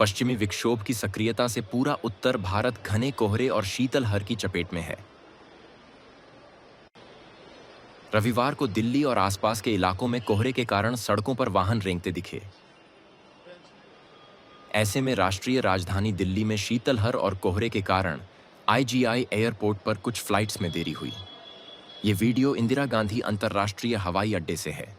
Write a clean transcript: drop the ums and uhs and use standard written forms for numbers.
पश्चिमी विक्षोभ की सक्रियता से पूरा उत्तर भारत घने कोहरे और शीतलहर की चपेट में है। रविवार को दिल्ली और आसपास के इलाकों में कोहरे के कारण सड़कों पर वाहन रेंगते दिखे। ऐसे में राष्ट्रीय राजधानी दिल्ली में शीतलहर और कोहरे के कारण आईजीआई एयरपोर्ट पर कुछ फ्लाइट्स में देरी हुई। ये वीडियो इंदिरा गांधी अंतर्राष्ट्रीय हवाई अड्डे से है।